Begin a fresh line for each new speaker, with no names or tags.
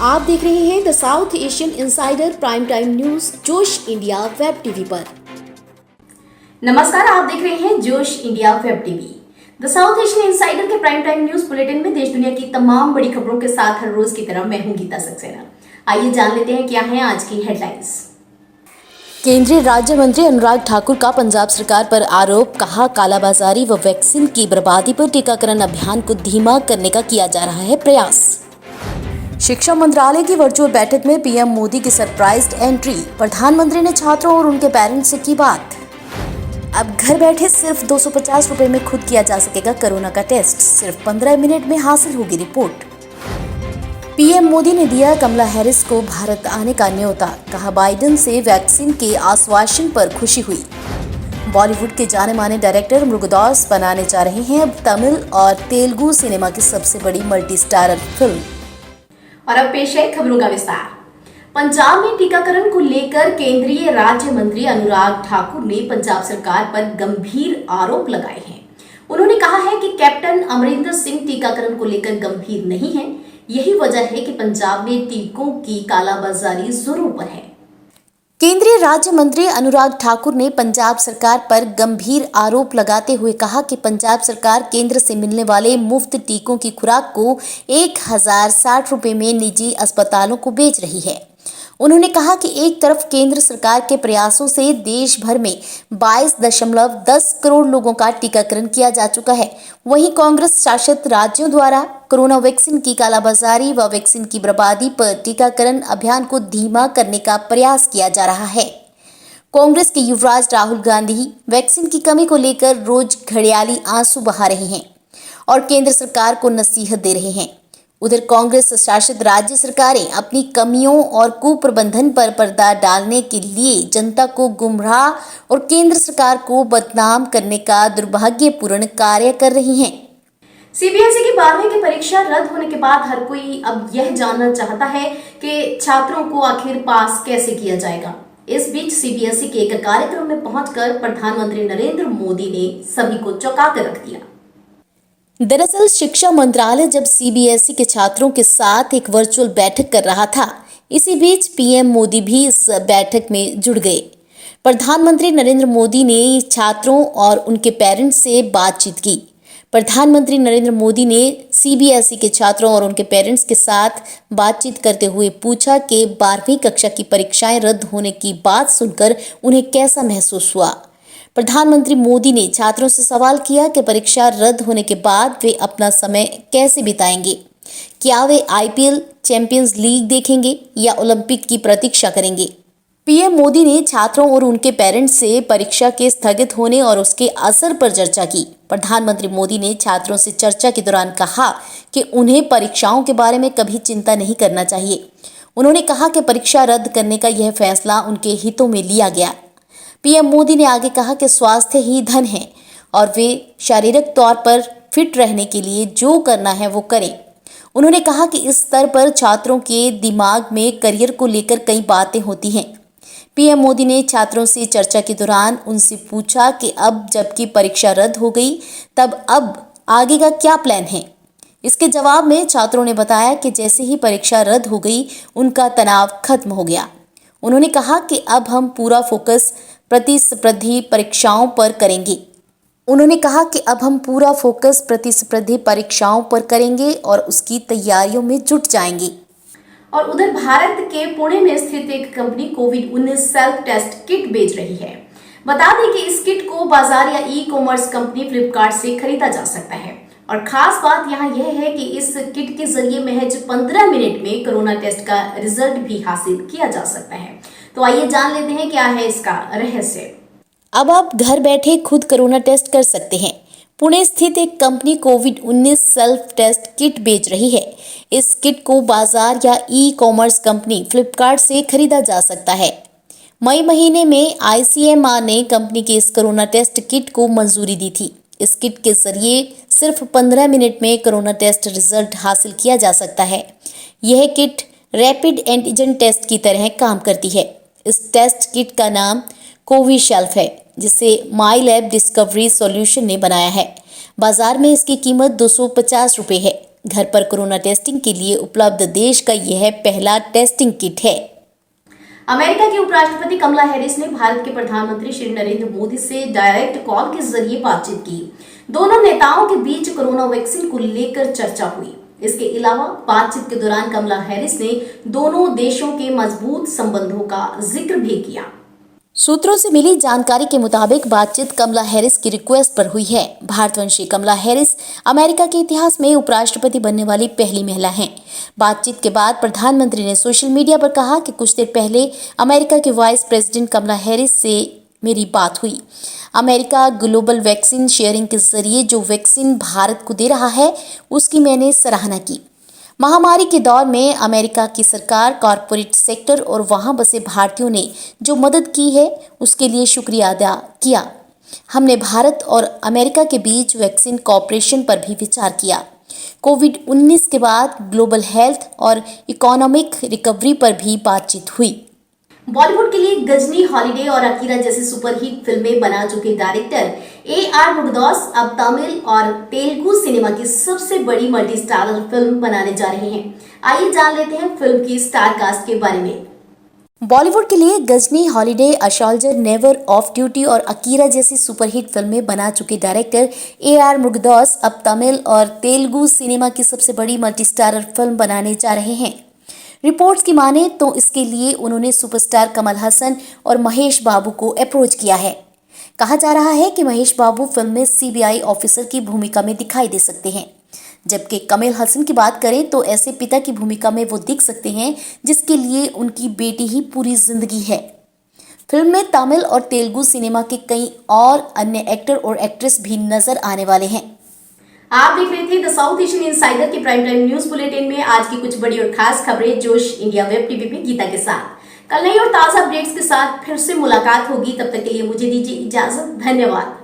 आप देख रहे हैं the south Asian insider prime time news जोश इंडिया वेब टीवी पर।
नमस्कार, आप देख रहे हैं जोश India web TV. The south Asian insider के प्राइम टाइम न्यूज बुलेटिन में देश दुनिया की तमाम बड़ी खबरों के साथ हर रोज की तरह मैं हूं गीता सक्सेना। आइए जान लेते हैं क्या है आज की हेडलाइंस।
केंद्रीय राज्य मंत्री अनुराग ठाकुर का पंजाब सरकार पर आरोप, कहा कालाबाजारी व वैक्सीन की बर्बादी पर टीकाकरण अभियान को धीमा करने का किया जा रहा है प्रयास। शिक्षा मंत्रालय की वर्चुअल बैठक में पीएम मोदी की सरप्राइज एंट्री, प्रधानमंत्री ने छात्रों और उनके पेरेंट्स से की बात। अब घर बैठे सिर्फ 250 रुपए में खुद किया जा सकेगा कोरोना का टेस्ट, सिर्फ 15 मिनट में हासिल होगी रिपोर्ट। पीएम मोदी ने दिया कमला हैरिस को भारत आने का न्योता, कहा बाइडेन से वैक्सीन के आश्वासन पर खुशी हुई। बॉलीवुड के जाने माने डायरेक्टर मुरुगदास बनाने जा रहे हैं अब तमिल और तेलुगु सिनेमा की सबसे बड़ी मल्टी स्टारर फिल्म।
और अब पेश है खबरों का विस्तार। पंजाब में टीकाकरण को लेकर केंद्रीय राज्य मंत्री अनुराग ठाकुर ने पंजाब सरकार पर गंभीर आरोप लगाए हैं। उन्होंने कहा है कि कैप्टन अमरिंदर सिंह टीकाकरण को लेकर गंभीर नहीं है। यही वजह है कि पंजाब में टीकों की कालाबाजारी जोरों पर है।
केंद्रीय राज्य मंत्री अनुराग ठाकुर ने पंजाब सरकार पर गंभीर आरोप लगाते हुए कहा कि पंजाब सरकार केंद्र से मिलने वाले मुफ्त टीकों की खुराक को 1060 रुपए में निजी अस्पतालों को बेच रही है। उन्होंने कहा कि एक तरफ केंद्र सरकार के प्रयासों से देश भर में 22.10 करोड़ लोगों का टीकाकरण किया जा चुका है, वहीं कांग्रेस शासित राज्यों द्वारा कोरोना वैक्सीन की कालाबाजारी व वैक्सीन की बर्बादी पर टीकाकरण अभियान को धीमा करने का प्रयास किया जा रहा है। कांग्रेस के युवराज राहुल गांधी वैक्सीन की कमी को लेकर रोज घड़ियाली आंसू बहा रहे हैं और केंद्र सरकार को नसीहत दे रहे हैं। उधर कांग्रेस शासित राज्य सरकारें अपनी कमियों और कुप्रबंधन पर पर्दा डालने के लिए जनता को गुमराह और केंद्र सरकार को बदनाम करने का दुर्भाग्यपूर्ण कार्य कर रही हैं।
सीबीएसई की 12वीं की परीक्षा रद्द होने के बाद हर कोई अब यह जानना चाहता है कि छात्रों को आखिर पास कैसे किया जाएगा। इस बीच सीबीएसई के एक कार्यक्रम में पहुंचकर प्रधानमंत्री नरेंद्र मोदी ने सभी को चौंका कर रख दिया।
दरअसल शिक्षा मंत्रालय जब सीबीएसई के छात्रों के साथ एक वर्चुअल बैठक कर रहा था, इसी बीच पीएम मोदी भी इस बैठक में जुड़ गए। प्रधानमंत्री नरेंद्र मोदी ने छात्रों और उनके पेरेंट्स से बातचीत की। प्रधानमंत्री नरेंद्र मोदी ने सीबीएसई के छात्रों और उनके पेरेंट्स के साथ बातचीत करते हुए पूछा कि 12वीं कक्षा की परीक्षाएं रद्द होने की बात सुनकर उन्हें कैसा महसूस हुआ। प्रधानमंत्री मोदी ने छात्रों से सवाल किया कि परीक्षा रद्द होने के बाद वे अपना समय कैसे बिताएंगे। क्या वे आईपीएल, चैंपियंस लीग देखेंगे या ओलंपिक की प्रतीक्षा करेंगे। पीएम मोदी ने छात्रों और उनके पेरेंट्स से परीक्षा के स्थगित होने और उसके असर पर चर्चा की। प्रधानमंत्री मोदी ने छात्रों से चर्चा के दौरान कहा कि उन्हें परीक्षाओं के बारे में कभी चिंता नहीं करना चाहिए। उन्होंने कहा कि परीक्षा रद्द करने का यह फैसला उनके हितों में लिया गया। पीएम मोदी ने आगे कहा कि स्वास्थ्य ही धन है और वे शारीरिक तौर पर फिट रहने के लिए जो करना है वो करें। उन्होंने कहा कि इस स्तर पर छात्रों के दिमाग में करियर को लेकर कई बातें होती हैं। पीएम मोदी ने छात्रों से चर्चा के दौरान उनसे पूछा कि अब जबकि परीक्षा रद्द हो गई, तब अब आगे का क्या प्लान है। इसके जवाब में छात्रों ने बताया कि जैसे ही परीक्षा रद्द हो गई, उनका तनाव खत्म हो गया। उन्होंने कहा कि अब हम पूरा फोकस प्रतिस्पर्धी परीक्षाओं पर करेंगे। उन्होंने कहा कि अब हम पूरा फोकस प्रतिस्पर्धी परीक्षाओं पर करेंगे और उसकी तैयारियों में जुट जाएंगे।
और उधर भारत के पुणे में स्थित एक कंपनी कोविड-19 सेल्फ टेस्ट किट बेच रही है। बता दें कि इस किट को बाजार या ई कॉमर्स कंपनी फ्लिपकार्ट से खरीदा जा सकता है और खास बात यहाँ यह है कि इस किट के जरिए महज 15 मिनट में कोरोना टेस्ट का रिजल्ट भी हासिल किया जा सकता है। तो आइए जान लेते हैं क्या है इसका रहस्य।
अब आप घर बैठे खुद कोरोना टेस्ट कर सकते हैं। पुणे स्थित एक कंपनी कोविड-19 सेल्फ टेस्ट किट बेच रही है। इस किट को बाजार या ई कॉमर्स कंपनी फ्लिपकार्ट से खरीदा जा सकता है। मई महीने में आईसीएमआर ने कंपनी के इस कोरोना टेस्ट किट को मंजूरी दी थी। इस किट के जरिए सिर्फ 15 मिनट में कोरोना टेस्ट रिजल्ट हासिल किया जा सकता है। यह किट रैपिड एंटीजन टेस्ट की तरह काम करती है। इस टेस्ट किट का नाम कोविशेल्फ है, जिसे माई लैब डिस्कवरी सॉल्यूशन ने बनाया है। बाजार में इसकी कीमत 250 रुपये है। घर पर कोरोना टेस्टिंग के लिए उपलब्ध देश का यह पहला टेस्टिंग किट है।
अमेरिका की उपराष्ट्रपति कमला हैरिस ने भारत के प्रधानमंत्री श्री नरेंद्र मोदी से डायरेक्ट कॉल के जरिए बातचीत की। दोनों नेताओं के बीच कोरोना वैक्सीन को लेकर चर्चा हुई। इसके अलावा बातचीत के दौरान कमला हैरिस ने दोनों देशों के मजबूत संबंधों का जिक्र भी किया।
सूत्रों से मिली जानकारी के मुताबिक बातचीत कमला हैरिस की रिक्वेस्ट पर हुई है। भारतवंशी कमला हैरिस अमेरिका के इतिहास में उपराष्ट्रपति बनने वाली पहली महिला हैं। बातचीत के बाद प्रधानमंत्री ने सोशल मीडिया पर कहा कि कुछ देर पहले अमेरिका के वाइस प्रेसिडेंट कमला हैरिस से मेरी बात हुई। अमेरिका ग्लोबल वैक्सीन शेयरिंग के जरिए जो वैक्सीन भारत को दे रहा है उसकी मैंने सराहना की। महामारी के दौर में अमेरिका की सरकार, कॉरपोरेट सेक्टर और वहां बसे भारतीयों ने जो मदद की है उसके लिए शुक्रिया अदा किया। हमने भारत और अमेरिका के बीच वैक्सीन कॉपरेशन पर भी विचार किया। कोविड-19 के बाद ग्लोबल हेल्थ और इकोनॉमिक रिकवरी पर भी बातचीत हुई।
बॉलीवुड के लिए गजनी, हॉलिडे और अकीरा जैसी सुपरहिट फिल्में बना चुके डायरेक्टर ए.आर. मुरुगदॉस अब तमिल और तेलुगु सिनेमा की सबसे बड़ी मल्टी स्टारर फिल्म बनाने जा रहे हैं। आइए जान लेते हैं फिल्म की स्टार कास्ट के बारे में।
बॉलीवुड के लिए Ghajini, holiday, a soldier, never off duty और अकीरा जैसी सुपरहिट फिल्में बना चुके डायरेक्टर ए.आर. मुरुगदॉस अब तमिल और तेलुगु सिनेमा की सबसे बड़ी मल्टी स्टारर फिल्म बनाने जा रहे हैं। रिपोर्ट्स की माने तो इसके लिए उन्होंने सुपरस्टार कमल हसन और महेश बाबू को अप्रोच किया है। कहा जा रहा है कि महेश बाबू फिल्म में सीबीआई ऑफिसर की भूमिका में दिखाई दे सकते हैं, जबकि कमल हसन की बात करें तो ऐसे पिता की भूमिका में वो दिख सकते हैं जिसके लिए उनकी बेटी ही पूरी जिंदगी है। फिल्म में तमिल और तेलुगु सिनेमा के कई और अन्य एक्टर और एक्ट्रेस भी नजर आने वाले हैं।
आप देख रहे थे द साउथ एशियन इनसाइडर की प्राइम टाइम न्यूज बुलेटिन में आज की कुछ बड़ी और खास खबरें जोश इंडिया वेब टीवी पे गीता के साथ। कल नई और ताजा अपडेट्स के साथ फिर से मुलाकात होगी। तब तक के लिए मुझे दीजिए इजाजत। धन्यवाद।